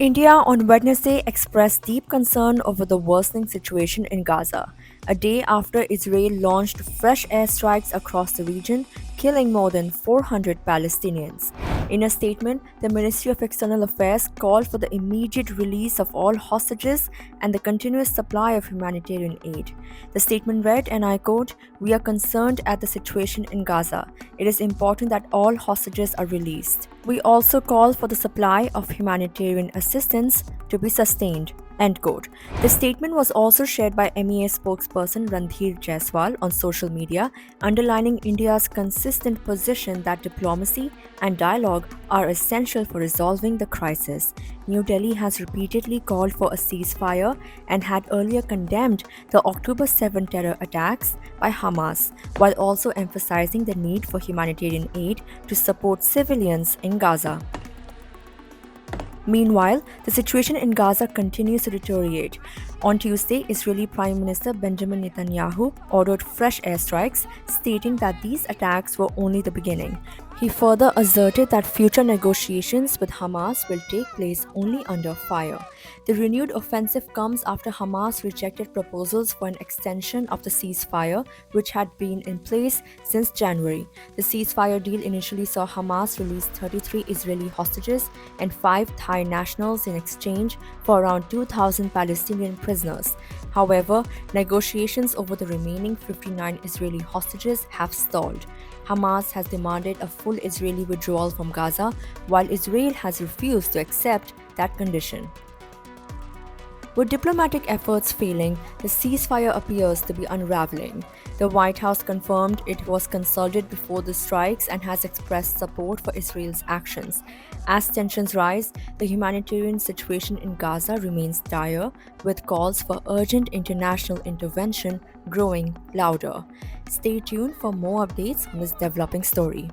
India on Wednesday expressed deep concern over the worsening situation in Gaza, a day after Israel launched fresh airstrikes across the region, killing more than 400 Palestinians. In a statement, the Ministry of External Affairs called for the immediate release of all hostages and the continuous supply of humanitarian aid. The statement read, and I quote, "We are concerned at the situation in Gaza. It is important that all hostages are released. We also call for the supply of humanitarian assistance to be sustained." End quote. The statement was also shared by MEA spokesperson Randhir Jaiswal on social media, underlining India's consistent position that diplomacy and dialogue are essential for resolving the crisis. New Delhi has repeatedly called for a ceasefire and had earlier condemned the October 7 terror attacks by Hamas, while also emphasizing the need for humanitarian aid to support civilians in Gaza. Meanwhile, the situation in Gaza continues to deteriorate. On Tuesday, Israeli Prime Minister Benjamin Netanyahu ordered fresh airstrikes, stating that these attacks were only the beginning. He further asserted that future negotiations with Hamas will take place only under fire. The renewed offensive comes after Hamas rejected proposals for an extension of the ceasefire, which had been in place since January. The ceasefire deal initially saw Hamas release 33 Israeli hostages and 5 Thai nationals in exchange for around 2,000 Palestinian prisoners. However, negotiations over the remaining 59 Israeli hostages have stalled. Hamas has demanded a full Israeli withdrawal from Gaza, while Israel has refused to accept that condition. With diplomatic efforts failing, the ceasefire appears to be unraveling. The White House confirmed it was consulted before the strikes and has expressed support for Israel's actions. As tensions rise, the humanitarian situation in Gaza remains dire, with calls for urgent international intervention growing louder. Stay tuned for more updates on this developing story.